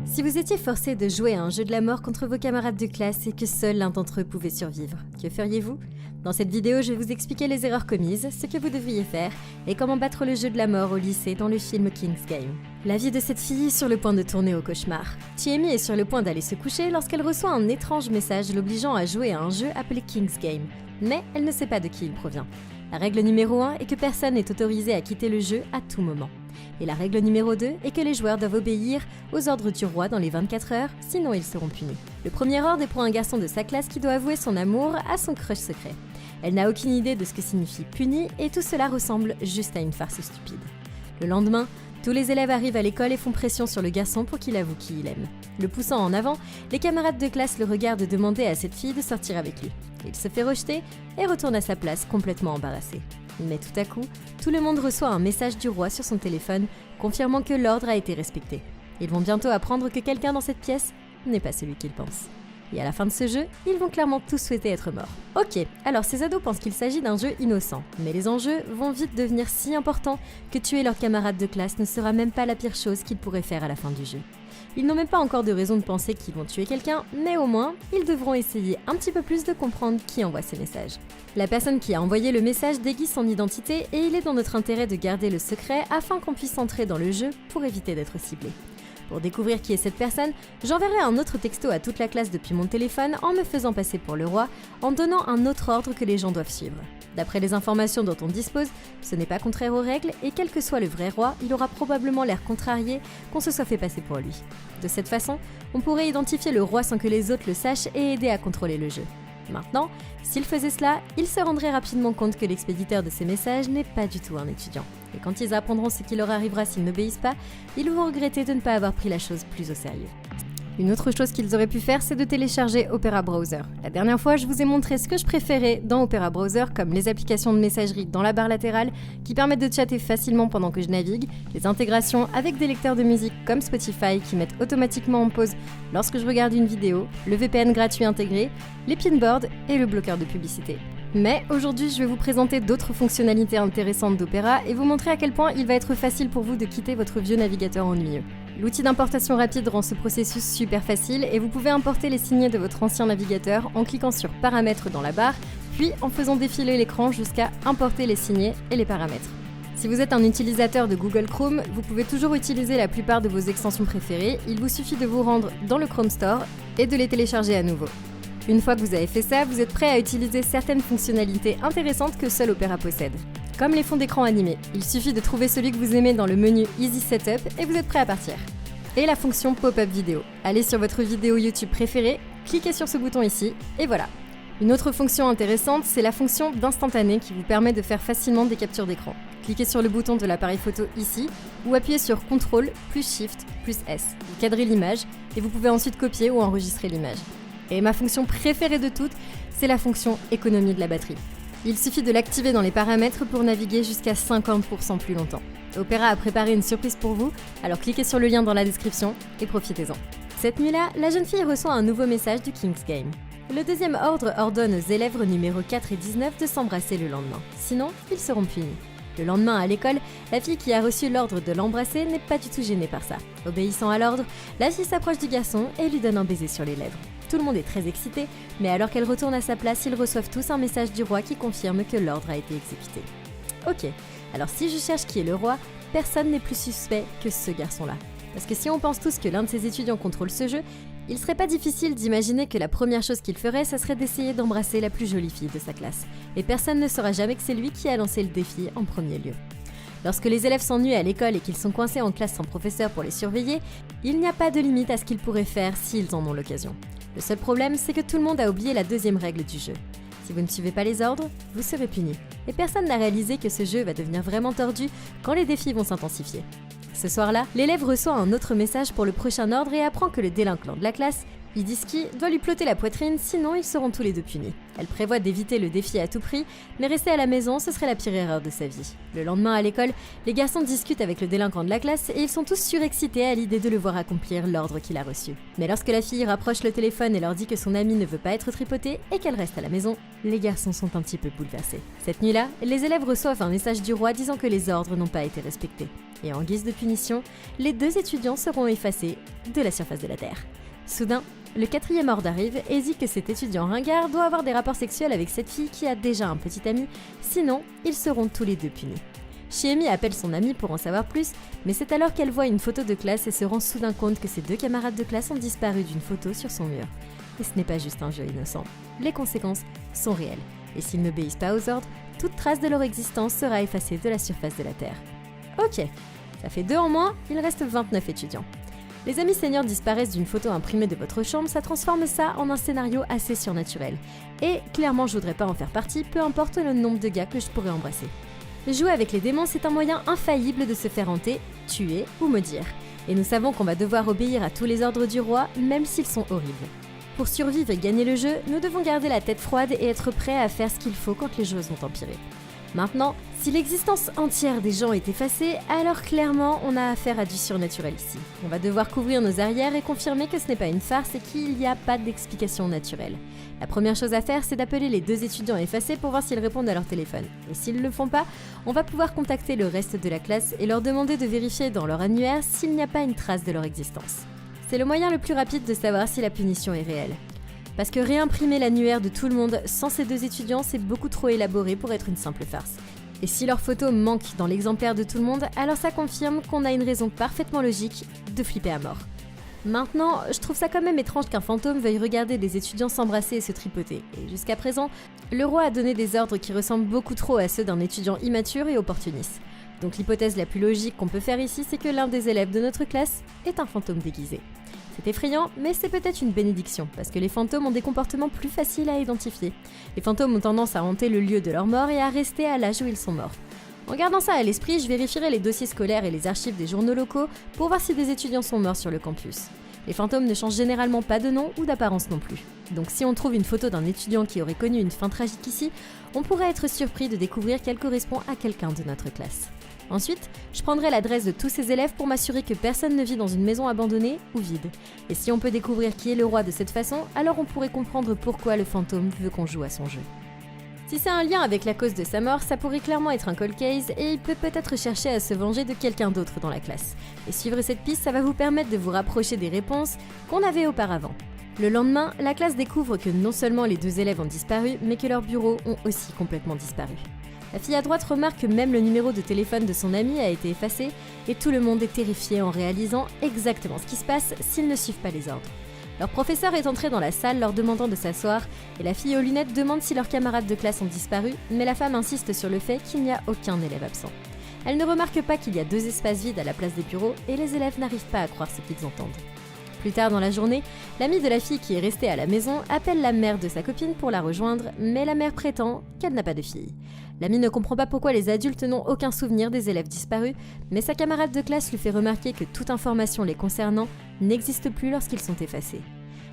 Si vous étiez forcé de jouer à un jeu de la mort contre vos camarades de classe et que seul l'un d'entre eux pouvait survivre, que feriez-vous? Dans cette vidéo, je vais vous expliquer les erreurs commises, ce que vous devriez faire et comment battre le jeu de la mort au lycée dans le film King's Game. La vie de cette fille est sur le point de tourner au cauchemar. Chiemi est sur le point d'aller se coucher lorsqu'elle reçoit un étrange message l'obligeant à jouer à un jeu appelé King's Game, mais elle ne sait pas de qui il provient. La règle numéro 1 est que personne n'est autorisé à quitter le jeu à tout moment. Et la règle numéro 2 est que les joueurs doivent obéir aux ordres du roi dans les 24 heures, sinon ils seront punis. Le premier ordre est pour un garçon de sa classe qui doit avouer son amour à son crush secret. Elle n'a aucune idée de ce que signifie puni et tout cela ressemble juste à une farce stupide. Le lendemain, tous les élèves arrivent à l'école et font pression sur le garçon pour qu'il avoue qui il aime. Le poussant en avant, les camarades de classe le regardent demander à cette fille de sortir avec lui. Il se fait rejeter et retourne à sa place complètement embarrassé. Mais tout à coup, tout le monde reçoit un message du roi sur son téléphone confirmant que l'ordre a été respecté. Ils vont bientôt apprendre que quelqu'un dans cette pièce n'est pas celui qu'ils pensent. Et à la fin de ce jeu, ils vont clairement tous souhaiter être morts. Ok, alors ces ados pensent qu'il s'agit d'un jeu innocent, mais les enjeux vont vite devenir si importants que tuer leurs camarades de classe ne sera même pas la pire chose qu'ils pourraient faire à la fin du jeu. Ils n'ont même pas encore de raison de penser qu'ils vont tuer quelqu'un, mais au moins, ils devront essayer un petit peu plus de comprendre qui envoie ces messages. La personne qui a envoyé le message déguise son identité et il est dans notre intérêt de garder le secret afin qu'on puisse entrer dans le jeu pour éviter d'être ciblé. Pour découvrir qui est cette personne, j'enverrai un autre texto à toute la classe depuis mon téléphone en me faisant passer pour le roi, en donnant un autre ordre que les gens doivent suivre. D'après les informations dont on dispose, ce n'est pas contraire aux règles et quel que soit le vrai roi, il aura probablement l'air contrarié qu'on se soit fait passer pour lui. De cette façon, on pourrait identifier le roi sans que les autres le sachent et aider à contrôler le jeu. Maintenant, s'il faisait cela, il se rendrait rapidement compte que l'expéditeur de ces messages n'est pas du tout un étudiant. Et quand ils apprendront ce qui leur arrivera s'ils n'obéissent pas, ils vont regretter de ne pas avoir pris la chose plus au sérieux. Une autre chose qu'ils auraient pu faire, c'est de télécharger Opera Browser. La dernière fois, je vous ai montré ce que je préférais dans Opera Browser, comme les applications de messagerie dans la barre latérale qui permettent de chatter facilement pendant que je navigue, les intégrations avec des lecteurs de musique comme Spotify qui mettent automatiquement en pause lorsque je regarde une vidéo, le VPN gratuit intégré, les pinboards et le bloqueur de publicité. Mais aujourd'hui, je vais vous présenter d'autres fonctionnalités intéressantes d'Opera et vous montrer à quel point il va être facile pour vous de quitter votre vieux navigateur ennuyeux. L'outil d'importation rapide rend ce processus super facile et vous pouvez importer les signets de votre ancien navigateur en cliquant sur Paramètres dans la barre, puis en faisant défiler l'écran jusqu'à importer les signets et les paramètres. Si vous êtes un utilisateur de Google Chrome, vous pouvez toujours utiliser la plupart de vos extensions préférées, il vous suffit de vous rendre dans le Chrome Store et de les télécharger à nouveau. Une fois que vous avez fait ça, vous êtes prêt à utiliser certaines fonctionnalités intéressantes que seul Opera possède. Comme les fonds d'écran animés, il suffit de trouver celui que vous aimez dans le menu Easy Setup et vous êtes prêt à partir. Et la fonction Pop-up Vidéo. Allez sur votre vidéo YouTube préférée, cliquez sur ce bouton ici, et voilà. Une autre fonction intéressante, c'est la fonction d'instantané qui vous permet de faire facilement des captures d'écran. Cliquez sur le bouton de l'appareil photo ici, ou appuyez sur CTRL plus Shift plus S. Vous cadrez l'image, et vous pouvez ensuite copier ou enregistrer l'image. Et ma fonction préférée de toutes, c'est la fonction économie de la batterie. Il suffit de l'activer dans les paramètres pour naviguer jusqu'à 50% plus longtemps. Opera a préparé une surprise pour vous, alors cliquez sur le lien dans la description et profitez-en. Cette nuit-là, la jeune fille reçoit un nouveau message du King's Game. Le deuxième ordre ordonne aux élèves numéros 4 et 19 de s'embrasser le lendemain, sinon ils seront punis. Le lendemain à l'école, la fille qui a reçu l'ordre de l'embrasser n'est pas du tout gênée par ça. Obéissant à l'ordre, la fille s'approche du garçon et lui donne un baiser sur les lèvres. Tout le monde est très excité, mais alors qu'elle retourne à sa place, ils reçoivent tous un message du roi qui confirme que l'ordre a été exécuté. Ok, alors si je cherche qui est le roi, personne n'est plus suspect que ce garçon-là. Parce que si on pense tous que l'un de ses étudiants contrôle ce jeu, il serait pas difficile d'imaginer que la première chose qu'il ferait, ça serait d'essayer d'embrasser la plus jolie fille de sa classe. Et personne ne saura jamais que c'est lui qui a lancé le défi en premier lieu. Lorsque les élèves s'ennuient à l'école et qu'ils sont coincés en classe sans professeur pour les surveiller, il n'y a pas de limite à ce qu'ils pourraient faire s'ils en ont l'occasion. Le seul problème, c'est que tout le monde a oublié la deuxième règle du jeu. Si vous ne suivez pas les ordres, vous serez puni. Et personne n'a réalisé que ce jeu va devenir vraiment tordu quand les défis vont s'intensifier. Ce soir-là, l'élève reçoit un autre message pour le prochain ordre et apprend que le délinquant de la classe Idiski doit lui plotter la poitrine, sinon ils seront tous les deux punis. Elle prévoit d'éviter le défi à tout prix, mais rester à la maison, ce serait la pire erreur de sa vie. Le lendemain à l'école, les garçons discutent avec le délinquant de la classe et ils sont tous surexcités à l'idée de le voir accomplir l'ordre qu'il a reçu. Mais lorsque la fille rapproche le téléphone et leur dit que son amie ne veut pas être tripotée et qu'elle reste à la maison, les garçons sont un petit peu bouleversés. Cette nuit-là, les élèves reçoivent un message du roi disant que les ordres n'ont pas été respectés. Et en guise de punition, les 2 étudiants seront effacés de la surface de la Terre. Soudain, le 4e ordre arrive et dit que cet étudiant ringard doit avoir des rapports sexuels avec cette fille qui a déjà un petit ami, sinon ils seront tous les deux punis. Shiemi appelle son amie pour en savoir plus, mais c'est alors qu'elle voit une photo de classe et se rend soudain compte que ses 2 camarades de classe ont disparu d'une photo sur son mur. Et ce n'est pas juste un jeu innocent. Les conséquences sont réelles, et s'ils n'obéissent pas aux ordres, toute trace de leur existence sera effacée de la surface de la Terre. Ok, ça fait 2 en moins, il reste 29 étudiants. Les amis seniors disparaissent d'une photo imprimée de votre chambre, ça transforme ça en un scénario assez surnaturel. Et clairement, je voudrais pas en faire partie, peu importe le nombre de gars que je pourrais embrasser. Jouer avec les démons, c'est un moyen infaillible de se faire hanter, tuer ou maudire. Et nous savons qu'on va devoir obéir à tous les ordres du roi, même s'ils sont horribles. Pour survivre et gagner le jeu, nous devons garder la tête froide et être prêts à faire ce qu'il faut quand les choses vont empirer. Maintenant, si l'existence entière des gens est effacée, alors clairement on a affaire à du surnaturel ici. On va devoir couvrir nos arrières et confirmer que ce n'est pas une farce et qu'il n'y a pas d'explication naturelle. La première chose à faire, c'est d'appeler les 2 étudiants effacés pour voir s'ils répondent à leur téléphone. Et s'ils ne le font pas, on va pouvoir contacter le reste de la classe et leur demander de vérifier dans leur annuaire s'il n'y a pas une trace de leur existence. C'est le moyen le plus rapide de savoir si la punition est réelle. Parce que réimprimer l'annuaire de tout le monde sans ces 2 étudiants, c'est beaucoup trop élaboré pour être une simple farce. Et si leur photo manque dans l'exemplaire de tout le monde, alors ça confirme qu'on a une raison parfaitement logique de flipper à mort. Maintenant, je trouve ça quand même étrange qu'un fantôme veuille regarder des étudiants s'embrasser et se tripoter. Et jusqu'à présent, le roi a donné des ordres qui ressemblent beaucoup trop à ceux d'un étudiant immature et opportuniste. Donc l'hypothèse la plus logique qu'on peut faire ici, c'est que l'un des élèves de notre classe est un fantôme déguisé. C'est effrayant, mais c'est peut-être une bénédiction, parce que les fantômes ont des comportements plus faciles à identifier. Les fantômes ont tendance à hanter le lieu de leur mort et à rester à l'âge où ils sont morts. En gardant ça à l'esprit, je vérifierai les dossiers scolaires et les archives des journaux locaux pour voir si des étudiants sont morts sur le campus. Les fantômes ne changent généralement pas de nom ou d'apparence non plus. Donc si on trouve une photo d'un étudiant qui aurait connu une fin tragique ici, on pourrait être surpris de découvrir qu'elle correspond à quelqu'un de notre classe. Ensuite, je prendrai l'adresse de tous ces élèves pour m'assurer que personne ne vit dans une maison abandonnée ou vide. Et si on peut découvrir qui est le roi de cette façon, alors on pourrait comprendre pourquoi le fantôme veut qu'on joue à son jeu. Si c'est un lien avec la cause de sa mort, ça pourrait clairement être un cold case et il peut peut-être chercher à se venger de quelqu'un d'autre dans la classe. Et suivre cette piste, ça va vous permettre de vous rapprocher des réponses qu'on avait auparavant. Le lendemain, la classe découvre que non seulement les 2 élèves ont disparu, mais que leurs bureaux ont aussi complètement disparu. La fille à droite remarque que même le numéro de téléphone de son ami a été effacé et tout le monde est terrifié en réalisant exactement ce qui se passe s'ils ne suivent pas les ordres. Leur professeur est entré dans la salle leur demandant de s'asseoir et la fille aux lunettes demande si leurs camarades de classe ont disparu, mais la femme insiste sur le fait qu'il n'y a aucun élève absent. Elle ne remarque pas qu'il y a 2 espaces vides à la place des bureaux et les élèves n'arrivent pas à croire ce qu'ils entendent. Plus tard dans la journée, l'amie de la fille qui est restée à la maison appelle la mère de sa copine pour la rejoindre, mais la mère prétend qu'elle n'a pas de fille. L'amie ne comprend pas pourquoi les adultes n'ont aucun souvenir des élèves disparus, mais sa camarade de classe lui fait remarquer que toute information les concernant n'existe plus lorsqu'ils sont effacés.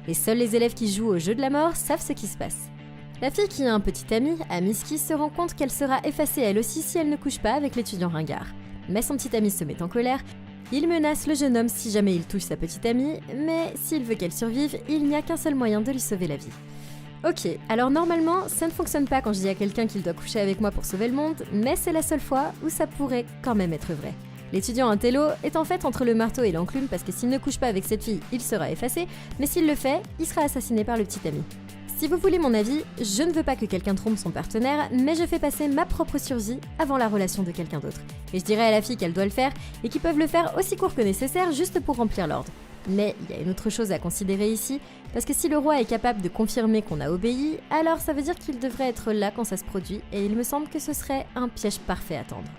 Et seuls les élèves qui jouent au jeu de la mort savent ce qui se passe. La fille qui a un petit ami, Amiski, se rend compte qu'elle sera effacée elle aussi si elle ne couche pas avec l'étudiant ringard. Mais son petit ami se met en colère. Il menace le jeune homme si jamais il touche sa petite amie, mais s'il veut qu'elle survive, il n'y a qu'un seul moyen de lui sauver la vie. Ok, alors normalement, ça ne fonctionne pas quand je dis à quelqu'un qu'il doit coucher avec moi pour sauver le monde, mais c'est la seule fois où ça pourrait quand même être vrai. L'étudiant intello est en fait entre le marteau et l'enclume parce que s'il ne couche pas avec cette fille, il sera effacé, mais s'il le fait, il sera assassiné par le petit ami. Si vous voulez mon avis, je ne veux pas que quelqu'un trompe son partenaire, mais je fais passer ma propre survie avant la relation de quelqu'un d'autre. Et je dirais à la fille qu'elle doit le faire et qu'ils peuvent le faire aussi court que nécessaire juste pour remplir l'ordre. Mais il y a une autre chose à considérer ici, parce que si le roi est capable de confirmer qu'on a obéi, alors ça veut dire qu'il devrait être là quand ça se produit, et il me semble que ce serait un piège parfait à tendre.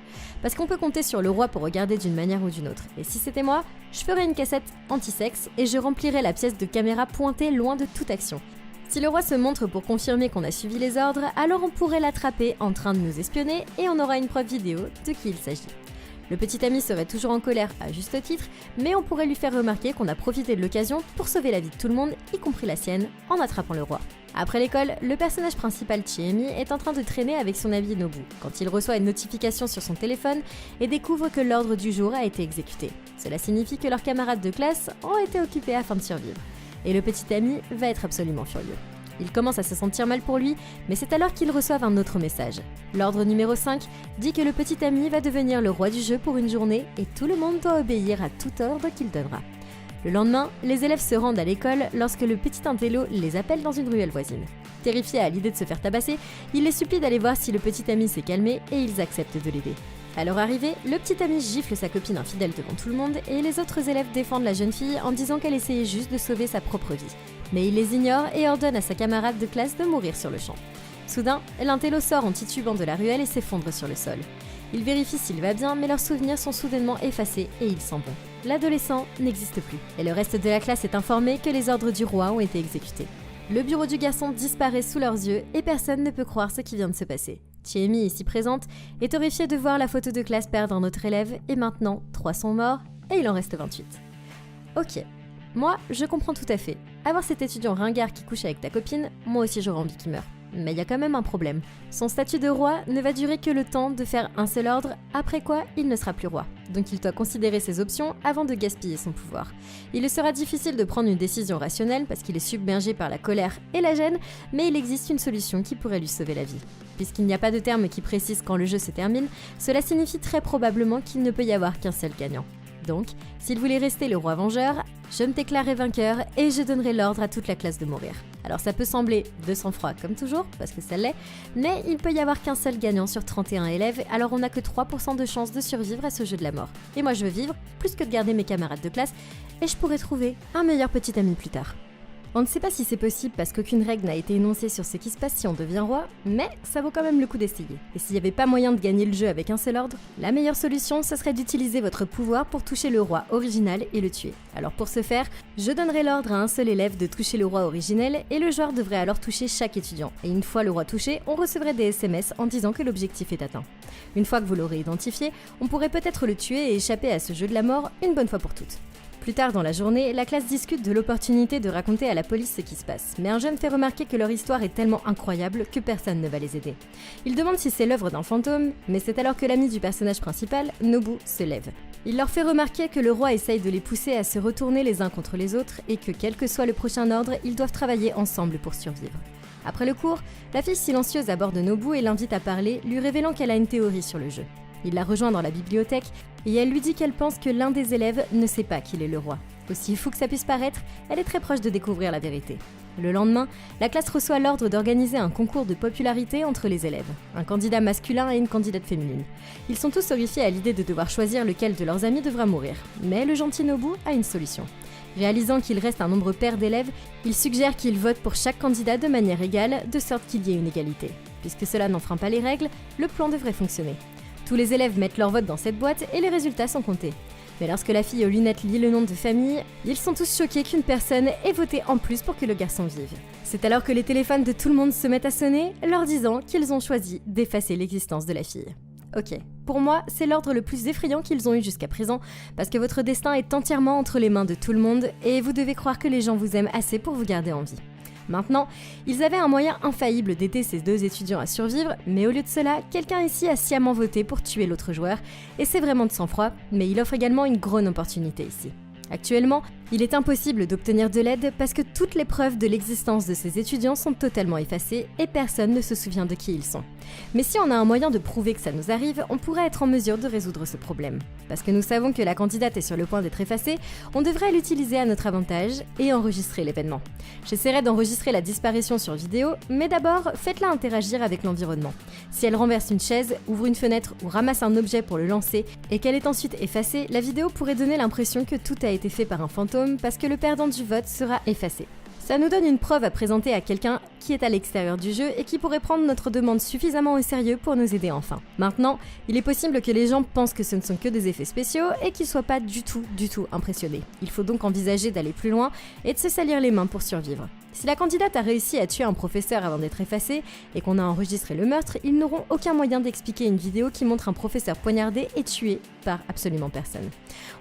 Parce qu'on peut compter sur le roi pour regarder d'une manière ou d'une autre, et si c'était moi, je ferais une cassette anti-sexe et je remplirais la pièce de caméra pointée loin de toute action. Si le roi se montre pour confirmer qu'on a suivi les ordres, alors on pourrait l'attraper en train de nous espionner et on aura une preuve vidéo de qui il s'agit. Le petit ami serait toujours en colère à juste titre, mais on pourrait lui faire remarquer qu'on a profité de l'occasion pour sauver la vie de tout le monde, y compris la sienne, en attrapant le roi. Après l'école, le personnage principal Chiemi est en train de traîner avec son ami Nobu, quand il reçoit une notification sur son téléphone et découvre que l'ordre du jour a été exécuté. Cela signifie que leurs camarades de classe ont été occupés afin de survivre. Et le petit ami va être absolument furieux. Il commence à se sentir mal pour lui, mais c'est alors qu'ils reçoivent un autre message. L'ordre numéro 5 dit que le petit ami va devenir le roi du jeu pour une journée et tout le monde doit obéir à tout ordre qu'il donnera. Le lendemain, les élèves se rendent à l'école lorsque le petit intello les appelle dans une ruelle voisine. Terrifiés à l'idée de se faire tabasser, il les supplie d'aller voir si le petit ami s'est calmé et ils acceptent de l'aider. À leur arrivée, le petit ami gifle sa copine infidèle devant tout le monde et les autres élèves défendent la jeune fille en disant qu'elle essayait juste de sauver sa propre vie. Mais il les ignore et ordonne à sa camarade de classe de mourir sur le champ. Soudain, l'intello sort en titubant de la ruelle et s'effondre sur le sol. Ils vérifient s'il va bien, mais leurs souvenirs sont soudainement effacés et ils s'en vont. L'adolescent n'existe plus et le reste de la classe est informé que les ordres du roi ont été exécutés. Le bureau du garçon disparaît sous leurs yeux et personne ne peut croire ce qui vient de se passer. Chiemi, ici présente, est horrifiée de voir la photo de classe perdre un autre élève et maintenant 3 sont morts et il en reste 28. Ok, moi je comprends tout à fait. Avoir cet étudiant ringard qui couche avec ta copine, moi aussi j'aurais envie qu'il meure. Mais il y a quand même un problème. Son statut de roi ne va durer que le temps de faire un seul ordre, après quoi il ne sera plus roi. Donc il doit considérer ses options avant de gaspiller son pouvoir. Il lui sera difficile de prendre une décision rationnelle parce qu'il est submergé par la colère et la gêne, mais il existe une solution qui pourrait lui sauver la vie. Puisqu'il n'y a pas de terme qui précise quand le jeu se termine, cela signifie très probablement qu'il ne peut y avoir qu'un seul gagnant. Donc, s'il voulait rester le roi vengeur, je me déclarerai vainqueur et je donnerai l'ordre à toute la classe de mourir. Alors ça peut sembler de sang-froid comme toujours, parce que ça l'est, mais il peut y avoir qu'un seul gagnant sur 31 élèves, alors on n'a que 3% de chance de survivre à ce jeu de la mort. Et moi je veux vivre, plus que de garder mes camarades de classe, et je pourrais trouver un meilleur petit ami plus tard. On ne sait pas si c'est possible parce qu'aucune règle n'a été énoncée sur ce qui se passe si on devient roi, mais ça vaut quand même le coup d'essayer. Et s'il n'y avait pas moyen de gagner le jeu avec un seul ordre, la meilleure solution ce serait d'utiliser votre pouvoir pour toucher le roi original et le tuer. Alors pour ce faire, je donnerai l'ordre à un seul élève de toucher le roi originel et le joueur devrait alors toucher chaque étudiant. Et une fois le roi touché, on recevrait des SMS en disant que l'objectif est atteint. Une fois que vous l'aurez identifié, on pourrait peut-être le tuer et échapper à ce jeu de la mort une bonne fois pour toutes. Plus tard dans la journée, la classe discute de l'opportunité de raconter à la police ce qui se passe, mais un jeune fait remarquer que leur histoire est tellement incroyable que personne ne va les aider. Il demande si c'est l'œuvre d'un fantôme, mais c'est alors que l'ami du personnage principal, Nobu, se lève. Il leur fait remarquer que le roi essaye de les pousser à se retourner les uns contre les autres et que quel que soit le prochain ordre, ils doivent travailler ensemble pour survivre. Après le cours, la fille silencieuse aborde Nobu et l'invite à parler, lui révélant qu'elle a une théorie sur le jeu. Il la rejoint dans la bibliothèque et elle lui dit qu'elle pense que l'un des élèves ne sait pas qu'il est le roi. Aussi fou que ça puisse paraître, elle est très proche de découvrir la vérité. Le lendemain, la classe reçoit l'ordre d'organiser un concours de popularité entre les élèves. Un candidat masculin et une candidate féminine. Ils sont tous horrifiés à l'idée de devoir choisir lequel de leurs amis devra mourir. Mais le gentil Nobu a une solution. Réalisant qu'il reste un nombre pair d'élèves, il suggère qu'ils votent pour chaque candidat de manière égale, de sorte qu'il y ait une égalité. Puisque cela n'enfreint pas les règles, le plan devrait fonctionner. Tous les élèves mettent leur vote dans cette boîte et les résultats sont comptés. Mais lorsque la fille aux lunettes lit le nom de famille, ils sont tous choqués qu'une personne ait voté en plus pour que le garçon vive. C'est alors que les téléphones de tout le monde se mettent à sonner, leur disant qu'ils ont choisi d'effacer l'existence de la fille. Ok, pour moi, c'est l'ordre le plus effrayant qu'ils ont eu jusqu'à présent, parce que votre destin est entièrement entre les mains de tout le monde et vous devez croire que les gens vous aiment assez pour vous garder en vie. Maintenant, ils avaient un moyen infaillible d'aider ces deux étudiants à survivre, mais au lieu de cela, quelqu'un ici a sciemment voté pour tuer l'autre joueur, et c'est vraiment de sang-froid, mais il offre également une grande opportunité ici. Actuellement, il est impossible d'obtenir de l'aide parce que toutes les preuves de l'existence de ces étudiants sont totalement effacées et personne ne se souvient de qui ils sont. Mais si on a un moyen de prouver que ça nous arrive, on pourrait être en mesure de résoudre ce problème. Parce que nous savons que la candidate est sur le point d'être effacée, on devrait l'utiliser à notre avantage et enregistrer l'événement. J'essaierai d'enregistrer la disparition sur vidéo, mais d'abord, faites-la interagir avec l'environnement. Si elle renverse une chaise, ouvre une fenêtre ou ramasse un objet pour le lancer et qu'elle est ensuite effacée, la vidéo pourrait donner l'impression que tout a été fait par un fantôme parce que le perdant du vote sera effacé. Ça nous donne une preuve à présenter à quelqu'un qui est à l'extérieur du jeu et qui pourrait prendre notre demande suffisamment au sérieux pour nous aider enfin. Maintenant, il est possible que les gens pensent que ce ne sont que des effets spéciaux et qu'ils ne soient pas du tout impressionnés. Il faut donc envisager d'aller plus loin et de se salir les mains pour survivre. Si la candidate a réussi à tuer un professeur avant d'être effacée et qu'on a enregistré le meurtre, ils n'auront aucun moyen d'expliquer une vidéo qui montre un professeur poignardé et tué par absolument personne.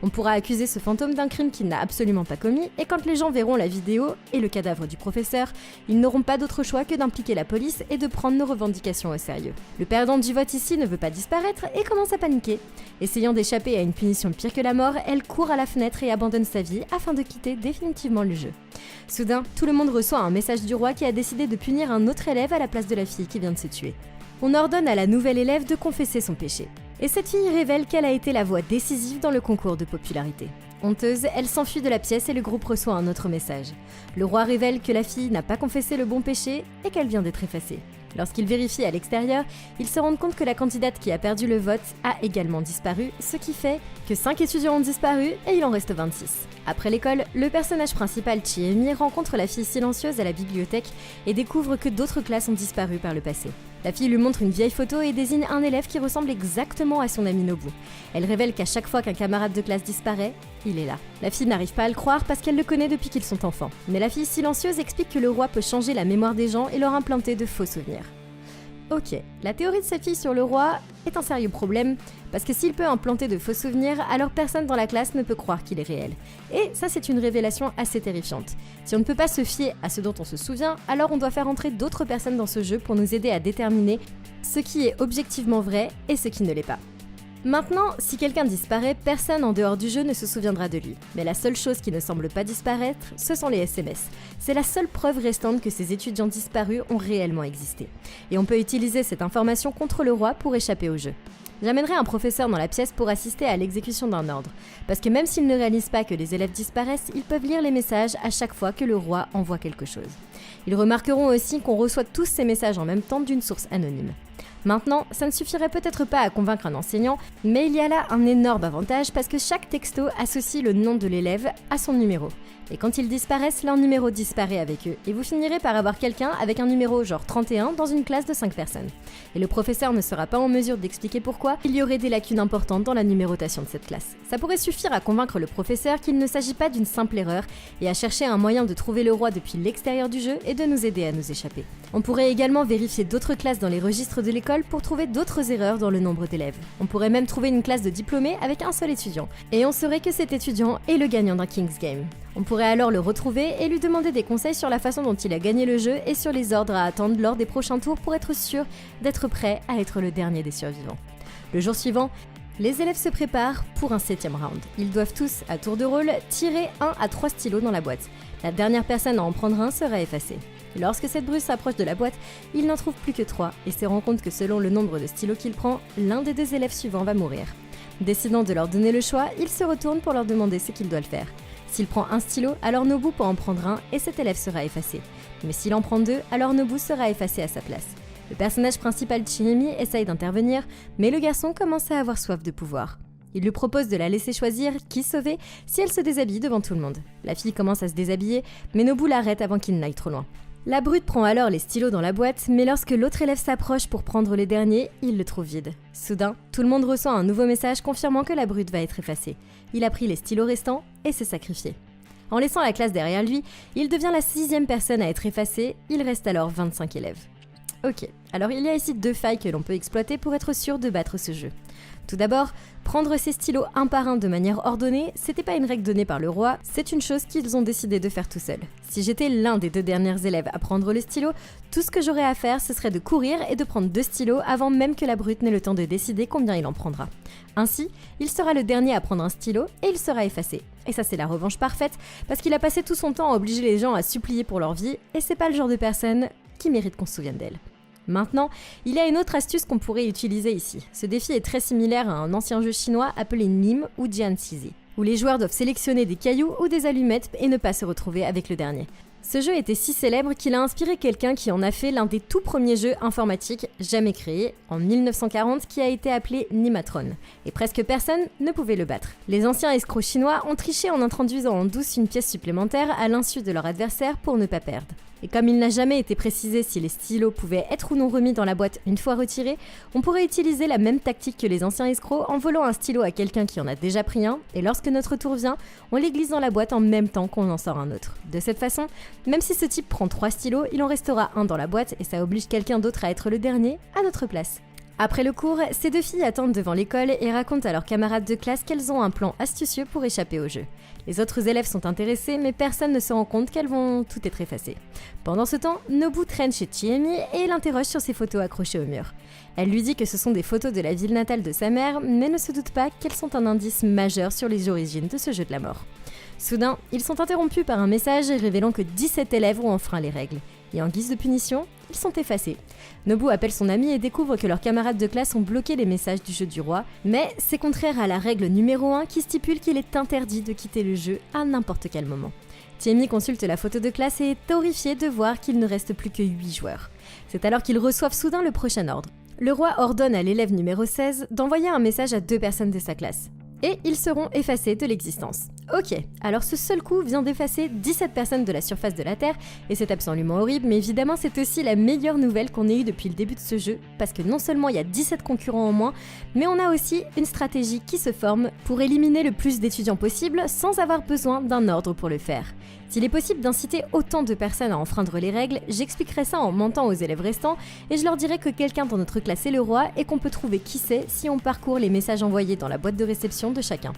On pourra accuser ce fantôme d'un crime qu'il n'a absolument pas commis, et quand les gens verront la vidéo et le cadavre du professeur, ils n'auront pas d'autre choix que d'impliquer la police et de prendre nos revendications au sérieux. Le perdant du vote ici ne veut pas disparaître et commence à paniquer. Essayant d'échapper à une punition pire que la mort, elle court à la fenêtre et abandonne sa vie afin de quitter définitivement le jeu. Soudain, tout le monde reçoit un message du roi qui a décidé de punir un autre élève à la place de la fille qui vient de se tuer. On ordonne à la nouvelle élève de confesser son péché. Et cette fille révèle qu'elle a été la voix décisive dans le concours de popularité. Honteuse, elle s'enfuit de la pièce et le groupe reçoit un autre message. Le roi révèle que la fille n'a pas confessé le bon péché et qu'elle vient d'être effacée. Lorsqu'il vérifie à l'extérieur, il se rend compte que la candidate qui a perdu le vote a également disparu, ce qui fait que 5 étudiants ont disparu et il en reste 26. Après l'école, le personnage principal, Chiemi, rencontre la fille silencieuse à la bibliothèque et découvre que d'autres classes ont disparu par le passé. La fille lui montre une vieille photo et désigne un élève qui ressemble exactement à son ami Nobu. Elle révèle qu'à chaque fois qu'un camarade de classe disparaît, il est là. La fille n'arrive pas à le croire parce qu'elle le connaît depuis qu'ils sont enfants. Mais la fille silencieuse explique que le roi peut changer la mémoire des gens et leur implanter de faux souvenirs. Ok, la théorie de cette fille sur le roi est un sérieux problème, parce que s'il peut implanter de faux souvenirs, alors personne dans la classe ne peut croire qu'il est réel. Et ça, c'est une révélation assez terrifiante. Si on ne peut pas se fier à ce dont on se souvient, alors on doit faire entrer d'autres personnes dans ce jeu pour nous aider à déterminer ce qui est objectivement vrai et ce qui ne l'est pas. Maintenant, si quelqu'un disparaît, personne en dehors du jeu ne se souviendra de lui. Mais la seule chose qui ne semble pas disparaître, ce sont les SMS. C'est la seule preuve restante que ces étudiants disparus ont réellement existé. Et on peut utiliser cette information contre le roi pour échapper au jeu. J'amènerai un professeur dans la pièce pour assister à l'exécution d'un ordre. Parce que même s'ils ne réalisent pas que les élèves disparaissent, ils peuvent lire les messages à chaque fois que le roi envoie quelque chose. Ils remarqueront aussi qu'on reçoit tous ces messages en même temps d'une source anonyme. Maintenant, ça ne suffirait peut-être pas à convaincre un enseignant, mais il y a là un énorme avantage parce que chaque texto associe le nom de l'élève à son numéro. Et quand ils disparaissent, leur numéro disparaît avec eux, et vous finirez par avoir quelqu'un avec un numéro genre 31 dans une classe de 5 personnes. Et le professeur ne sera pas en mesure d'expliquer pourquoi il y aurait des lacunes importantes dans la numérotation de cette classe. Ça pourrait suffire à convaincre le professeur qu'il ne s'agit pas d'une simple erreur, et à chercher un moyen de trouver le roi depuis l'extérieur du jeu et de nous aider à nous échapper. On pourrait également vérifier d'autres classes dans les registres de l'école pour trouver d'autres erreurs dans le nombre d'élèves. On pourrait même trouver une classe de diplômés avec un seul étudiant, et on saurait que cet étudiant est le gagnant d'un King's Game. On pourrait alors le retrouver et lui demander des conseils sur la façon dont il a gagné le jeu et sur les ordres à attendre lors des prochains tours pour être sûr d'être prêt à être le dernier des survivants. Le jour suivant, les élèves se préparent pour un 7e round. Ils doivent tous, à tour de rôle, tirer 1 à 3 stylos dans la boîte. La dernière personne à en prendre un sera effacée. Lorsque cette bruce s'approche de la boîte, il n'en trouve plus que 3 et se rend compte que selon le nombre de stylos qu'il prend, l'un des 2 élèves suivants va mourir. Décidant de leur donner le choix, il se retourne pour leur demander ce qu'ils doivent faire. S'il prend un stylo, alors Nobu peut en prendre un et cet élève sera effacé. Mais s'il en prend 2, alors Nobu sera effacé à sa place. Le personnage principal Chiemi essaye d'intervenir, mais le garçon commence à avoir soif de pouvoir. Il lui propose de la laisser choisir qui sauver si elle se déshabille devant tout le monde. La fille commence à se déshabiller, mais Nobu l'arrête avant qu'il n'aille trop loin. La brute prend alors les stylos dans la boîte, mais lorsque l'autre élève s'approche pour prendre les derniers, il le trouve vide. Soudain, tout le monde reçoit un nouveau message confirmant que la brute va être effacée. Il a pris les stylos restants et s'est sacrifié. En laissant la classe derrière lui, il devient la 6e personne à être effacée, il reste alors 25 élèves. Ok, alors il y a ici 2 failles que l'on peut exploiter pour être sûr de battre ce jeu. Tout d'abord, prendre ces stylos un par un de manière ordonnée, c'était pas une règle donnée par le roi, c'est une chose qu'ils ont décidé de faire tout seuls. Si j'étais l'un des 2 derniers élèves à prendre le stylo, tout ce que j'aurais à faire, ce serait de courir et de prendre 2 stylos avant même que la brute n'ait le temps de décider combien il en prendra. Ainsi, il sera le dernier à prendre un stylo et il sera effacé. Et ça c'est la revanche parfaite, parce qu'il a passé tout son temps à obliger les gens à supplier pour leur vie, et c'est pas le genre de personne qui mérite qu'on se souvienne d'elle. Maintenant, il y a une autre astuce qu'on pourrait utiliser ici. Ce défi est très similaire à un ancien jeu chinois appelé Nim ou Jianxizi, où les joueurs doivent sélectionner des cailloux ou des allumettes et ne pas se retrouver avec le dernier. Ce jeu était si célèbre qu'il a inspiré quelqu'un qui en a fait l'un des tout premiers jeux informatiques jamais créés, en 1940, qui a été appelé Nimatron. Et presque personne ne pouvait le battre. Les anciens escrocs chinois ont triché en introduisant en douce une pièce supplémentaire à l'insu de leur adversaire pour ne pas perdre. Et comme il n'a jamais été précisé si les stylos pouvaient être ou non remis dans la boîte une fois retirés, on pourrait utiliser la même tactique que les anciens escrocs en volant un stylo à quelqu'un qui en a déjà pris un, et lorsque notre tour vient, on les glisse dans la boîte en même temps qu'on en sort un autre. De cette façon, même si ce type prend 3 stylos, il en restera un dans la boîte et ça oblige quelqu'un d'autre à être le dernier à notre place. Après le cours, ces 2 filles attendent devant l'école et racontent à leurs camarades de classe qu'elles ont un plan astucieux pour échapper au jeu. Les autres élèves sont intéressés, mais personne ne se rend compte qu'elles vont tout être effacées. Pendant ce temps, Nobu traîne chez Chiemi et l'interroge sur ses photos accrochées au mur. Elle lui dit que ce sont des photos de la ville natale de sa mère, mais ne se doute pas qu'elles sont un indice majeur sur les origines de ce jeu de la mort. Soudain, ils sont interrompus par un message révélant que 17 élèves ont enfreint les règles. Et en guise de punition, ils sont effacés. Nobu appelle son ami et découvre que leurs camarades de classe ont bloqué les messages du jeu du roi, mais c'est contraire à la règle numéro 1 qui stipule qu'il est interdit de quitter le jeu à n'importe quel moment. Chiemi consulte la photo de classe et est horrifié de voir qu'il ne reste plus que 8 joueurs. C'est alors qu'ils reçoivent soudain le prochain ordre. Le roi ordonne à l'élève numéro 16 d'envoyer un message à 2 personnes de sa classe. Et ils seront effacés de l'existence. Ok, alors ce seul coup vient d'effacer 17 personnes de la surface de la Terre, et c'est absolument horrible, mais évidemment c'est aussi la meilleure nouvelle qu'on ait eue depuis le début de ce jeu, parce que non seulement il y a 17 concurrents en moins, mais on a aussi une stratégie qui se forme pour éliminer le plus d'étudiants possible sans avoir besoin d'un ordre pour le faire. S'il est possible d'inciter autant de personnes à enfreindre les règles, j'expliquerai ça en mentant aux élèves restants, et je leur dirai que quelqu'un dans notre classe est le roi et qu'on peut trouver qui c'est si on parcourt les messages envoyés dans la boîte de réception de chacun.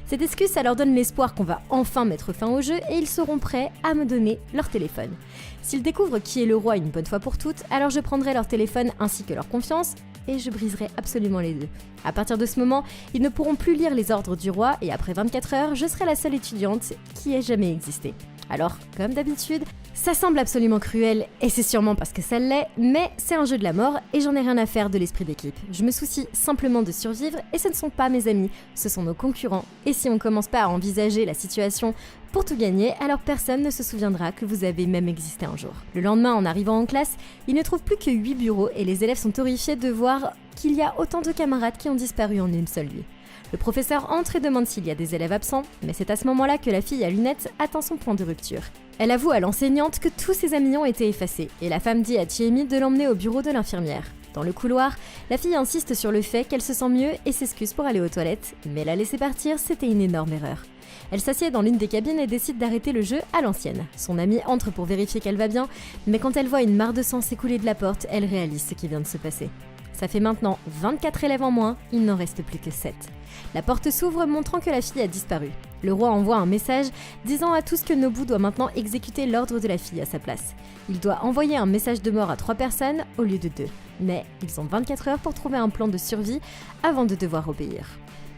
Cette excuse, ça leur donne l'espoir qu'on va enfin mettre fin au jeu et ils seront prêts à me donner leur téléphone. S'ils découvrent qui est le roi une bonne fois pour toutes, alors je prendrai leur téléphone ainsi que leur confiance et je briserai absolument les deux. À partir de ce moment, ils ne pourront plus lire les ordres du roi et après 24 heures, je serai la seule étudiante qui ait jamais existé. Alors, comme d'habitude, ça semble absolument cruel, et c'est sûrement parce que ça l'est, mais c'est un jeu de la mort et j'en ai rien à faire de l'esprit d'équipe. Je me soucie simplement de survivre et ce ne sont pas mes amis, ce sont nos concurrents. Et si on commence pas à envisager la situation pour tout gagner, alors personne ne se souviendra que vous avez même existé un jour. Le lendemain, en arrivant en classe, ils ne trouvent plus que 8 bureaux et les élèves sont horrifiés de voir qu'il y a autant de camarades qui ont disparu en une seule nuit. Le professeur entre et demande s'il y a des élèves absents, mais c'est à ce moment-là que la fille à lunettes atteint son point de rupture. Elle avoue à l'enseignante que tous ses amis ont été effacés, et la femme dit à Chiemi de l'emmener au bureau de l'infirmière. Dans le couloir, la fille insiste sur le fait qu'elle se sent mieux et s'excuse pour aller aux toilettes, mais la laisser partir, c'était une énorme erreur. Elle s'assied dans l'une des cabines et décide d'arrêter le jeu à l'ancienne. Son amie entre pour vérifier qu'elle va bien, mais quand elle voit une mare de sang s'écouler de la porte, elle réalise ce qui vient de se passer. Ça fait maintenant 24 élèves en moins, il n'en reste plus que 7. La porte s'ouvre montrant que la fille a disparu. Le roi envoie un message disant à tous que Nobu doit maintenant exécuter l'ordre de la fille à sa place. Il doit envoyer un message de mort à 3 personnes au lieu de 2. Mais ils ont 24 heures pour trouver un plan de survie avant de devoir obéir.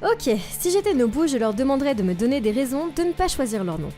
Ok, si j'étais Nobu, je leur demanderais de me donner des raisons de ne pas choisir leur nom.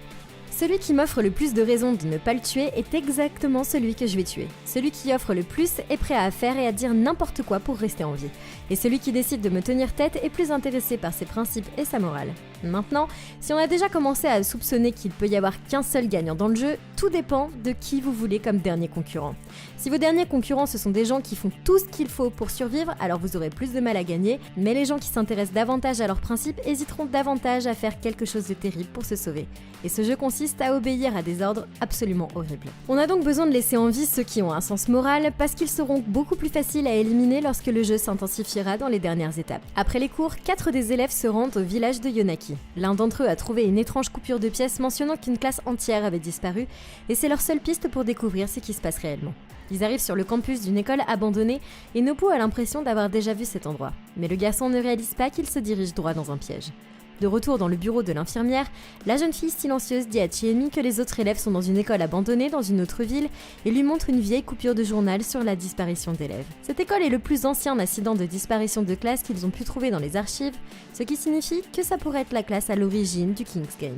Celui qui m'offre le plus de raisons de ne pas le tuer est exactement celui que je vais tuer. Celui qui offre le plus est prêt à faire et à dire n'importe quoi pour rester en vie. Et celui qui décide de me tenir tête est plus intéressé par ses principes et sa morale. Maintenant, si on a déjà commencé à soupçonner qu'il peut y avoir qu'un seul gagnant dans le jeu, tout dépend de qui vous voulez comme dernier concurrent. Si vos derniers concurrents ce sont des gens qui font tout ce qu'il faut pour survivre, alors vous aurez plus de mal à gagner, mais les gens qui s'intéressent davantage à leurs principes hésiteront davantage à faire quelque chose de terrible pour se sauver. Et ce jeu consiste à obéir à des ordres absolument horribles. On a donc besoin de laisser en vie ceux qui ont un sens moral, parce qu'ils seront beaucoup plus faciles à éliminer lorsque le jeu s'intensifiera dans les dernières étapes. Après les cours, 4 des élèves se rendent au village de Yonaki. L'un d'entre eux a trouvé une étrange coupure de pièces mentionnant qu'une classe entière avait disparu, et c'est leur seule piste pour découvrir ce qui se passe réellement. Ils arrivent sur le campus d'une école abandonnée, et Nobu a l'impression d'avoir déjà vu cet endroit. Mais le garçon ne réalise pas qu'il se dirige droit dans un piège. De retour dans le bureau de l'infirmière, la jeune fille silencieuse dit à Chiemi que les autres élèves sont dans une école abandonnée dans une autre ville et lui montre une vieille coupure de journal sur la disparition d'élèves. Cette école est le plus ancien incident de disparition de classe qu'ils ont pu trouver dans les archives, ce qui signifie que ça pourrait être la classe à l'origine du King's Game.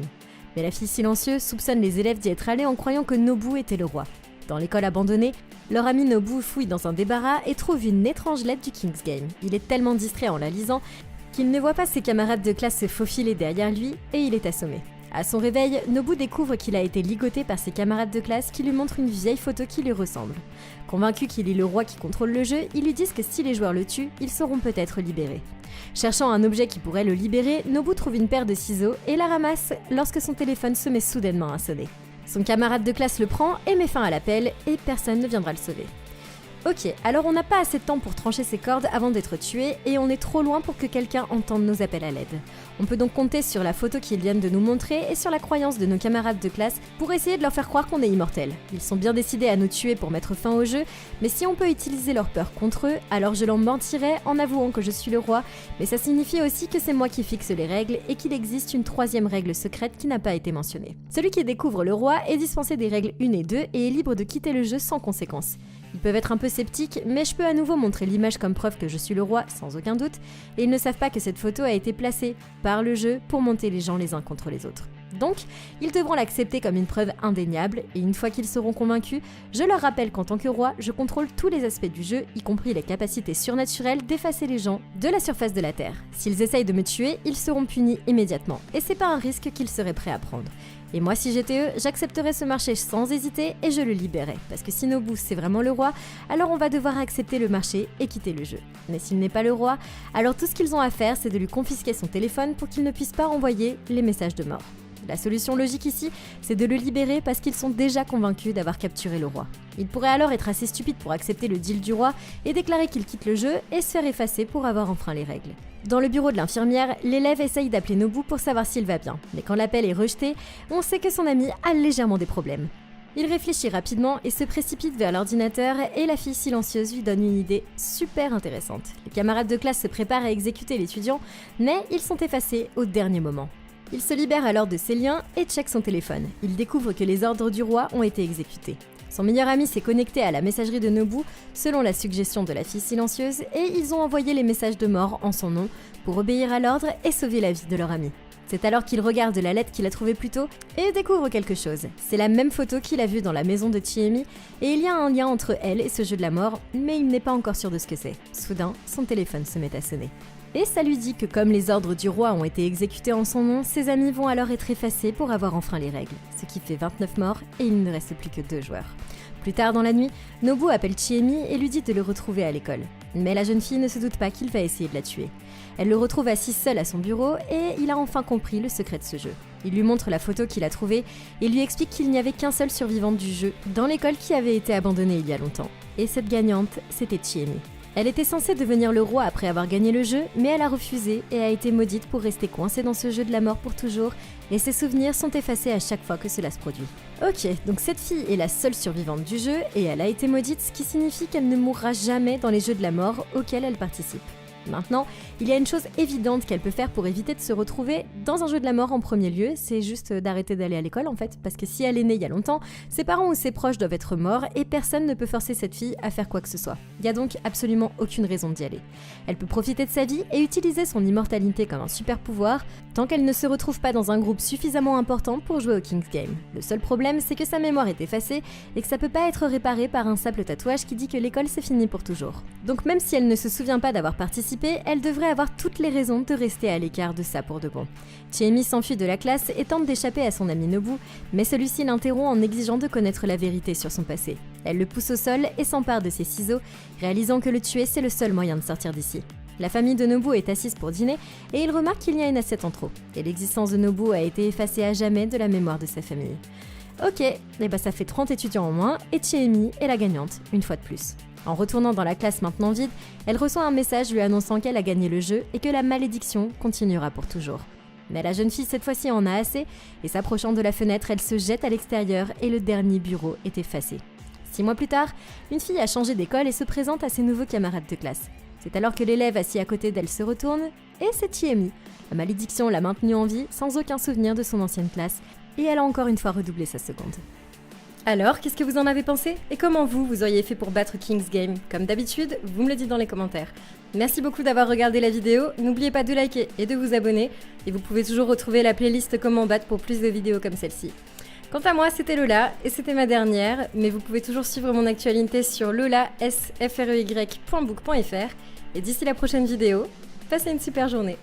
Mais la fille silencieuse soupçonne les élèves d'y être allés en croyant que Nobu était le roi. Dans l'école abandonnée, leur ami Nobu fouille dans un débarras et trouve une étrange lettre du King's Game. Il est tellement distrait en la lisant qu'il ne voit pas ses camarades de classe se faufiler derrière lui et il est assommé. À son réveil, Nobu découvre qu'il a été ligoté par ses camarades de classe qui lui montrent une vieille photo qui lui ressemble. Convaincu qu'il est le roi qui contrôle le jeu, ils lui disent que si les joueurs le tuent, ils seront peut-être libérés. Cherchant un objet qui pourrait le libérer, Nobu trouve une paire de ciseaux et la ramasse lorsque son téléphone se met soudainement à sonner. Son camarade de classe le prend et met fin à l'appel, et personne ne viendra le sauver. Ok, alors on n'a pas assez de temps pour trancher ses cordes avant d'être tué, et on est trop loin pour que quelqu'un entende nos appels à l'aide. On peut donc compter sur la photo qu'ils viennent de nous montrer et sur la croyance de nos camarades de classe pour essayer de leur faire croire qu'on est immortel. Ils sont bien décidés à nous tuer pour mettre fin au jeu, mais si on peut utiliser leur peur contre eux, alors je leur mentirai en avouant que je suis le roi, mais ça signifie aussi que c'est moi qui fixe les règles et qu'il existe une troisième règle secrète qui n'a pas été mentionnée. Celui qui découvre le roi est dispensé des règles 1 et 2 et est libre de quitter le jeu sans conséquence. Ils peuvent être un peu sceptiques, mais je peux à nouveau montrer l'image comme preuve que je suis le roi, sans aucun doute, et ils ne savent pas que cette photo a été placée par le jeu pour monter les gens les uns contre les autres. Donc, ils devront l'accepter comme une preuve indéniable, et une fois qu'ils seront convaincus, je leur rappelle qu'en tant que roi, je contrôle tous les aspects du jeu, y compris les capacités surnaturelles d'effacer les gens de la surface de la Terre. S'ils essayent de me tuer, ils seront punis immédiatement, et c'est pas un risque qu'ils seraient prêts à prendre. Et moi, si j'étais eux, j'accepterais ce marché sans hésiter et je le libérais. Parce que si Nobu c'est vraiment le roi, alors on va devoir accepter le marché et quitter le jeu. Mais s'il n'est pas le roi, alors tout ce qu'ils ont à faire, c'est de lui confisquer son téléphone pour qu'il ne puisse pas envoyer les messages de mort. La solution logique ici, c'est de le libérer parce qu'ils sont déjà convaincus d'avoir capturé le roi. Il pourrait alors être assez stupide pour accepter le deal du roi et déclarer qu'il quitte le jeu et se faire effacer pour avoir enfreint les règles. Dans le bureau de l'infirmière, l'élève essaye d'appeler Nobu pour savoir s'il va bien, mais quand l'appel est rejeté, on sait que son ami a légèrement des problèmes. Il réfléchit rapidement et se précipite vers l'ordinateur et la fille silencieuse lui donne une idée super intéressante. Les camarades de classe se préparent à exécuter l'étudiant, mais ils sont effacés au dernier moment. Il se libère alors de ses liens et check son téléphone. Il découvre que les ordres du roi ont été exécutés. Son meilleur ami s'est connecté à la messagerie de Nobu selon la suggestion de la fille silencieuse et ils ont envoyé les messages de mort en son nom pour obéir à l'ordre et sauver la vie de leur ami. C'est alors qu'il regarde la lettre qu'il a trouvée plus tôt et découvre quelque chose. C'est la même photo qu'il a vue dans la maison de Chiemi et il y a un lien entre elle et ce jeu de la mort, mais il n'est pas encore sûr de ce que c'est. Soudain, son téléphone se met à sonner. Et ça lui dit que comme les ordres du roi ont été exécutés en son nom, ses amis vont alors être effacés pour avoir enfreint les règles, ce qui fait 29 morts et il ne reste plus que 2 joueurs. Plus tard dans la nuit, Nobu appelle Chiemi et lui dit de le retrouver à l'école. Mais la jeune fille ne se doute pas qu'il va essayer de la tuer. Elle le retrouve assis seul à son bureau et il a enfin compris le secret de ce jeu. Il lui montre la photo qu'il a trouvée et lui explique qu'il n'y avait qu'un seul survivant du jeu dans l'école qui avait été abandonnée il y a longtemps. Et cette gagnante, c'était Chiemi. Elle était censée devenir le roi après avoir gagné le jeu, mais elle a refusé et a été maudite pour rester coincée dans ce jeu de la mort pour toujours, et ses souvenirs sont effacés à chaque fois que cela se produit. Ok, donc cette fille est la seule survivante du jeu, et elle a été maudite, ce qui signifie qu'elle ne mourra jamais dans les jeux de la mort auxquels elle participe. Maintenant, il y a une chose évidente qu'elle peut faire pour éviter de se retrouver dans un jeu de la mort en premier lieu, c'est juste d'arrêter d'aller à l'école en fait, parce que si elle est née il y a longtemps, ses parents ou ses proches doivent être morts et personne ne peut forcer cette fille à faire quoi que ce soit. Il n'y a donc absolument aucune raison d'y aller. Elle peut profiter de sa vie et utiliser son immortalité comme un super pouvoir, tant qu'elle ne se retrouve pas dans un groupe suffisamment important pour jouer au King's Game. Le seul problème, c'est que sa mémoire est effacée et que ça peut pas être réparé par un simple tatouage qui dit que l'école c'est fini pour toujours. Donc même si elle ne se souvient pas d'avoir participé, elle devrait avoir toutes les raisons de rester à l'écart de ça pour de bon. Chiemi s'enfuit de la classe et tente d'échapper à son ami Nobu, mais celui-ci l'interrompt en exigeant de connaître la vérité sur son passé. Elle le pousse au sol et s'empare de ses ciseaux, réalisant que le tuer c'est le seul moyen de sortir d'ici. La famille de Nobu est assise pour dîner et il remarque qu'il y a une assiette en trop. Et l'existence de Nobu a été effacée à jamais de la mémoire de sa famille. Ok, et ça fait 30 étudiants en moins et Chiemi est la gagnante, une fois de plus. En retournant dans la classe maintenant vide, elle reçoit un message lui annonçant qu'elle a gagné le jeu et que la malédiction continuera pour toujours. Mais la jeune fille cette fois-ci en a assez et s'approchant de la fenêtre, elle se jette à l'extérieur et le dernier bureau est effacé. 6 mois plus tard, une fille a changé d'école et se présente à ses nouveaux camarades de classe. C'est alors que l'élève assis à côté d'elle se retourne et c'est Chiemi. La malédiction l'a maintenue en vie sans aucun souvenir de son ancienne classe et elle a encore une fois redoublé sa seconde. Alors, qu'est-ce que vous en avez pensé? Et comment vous auriez fait pour battre King's Game? Comme d'habitude, vous me le dites dans les commentaires. Merci beaucoup d'avoir regardé la vidéo, n'oubliez pas de liker et de vous abonner, et vous pouvez toujours retrouver la playlist Comment battre pour plus de vidéos comme celle-ci. Quant à moi, c'était Lola, et c'était ma dernière, mais vous pouvez toujours suivre mon actualité sur lolasfrey.book.fr, et d'ici la prochaine vidéo, passez une super journée.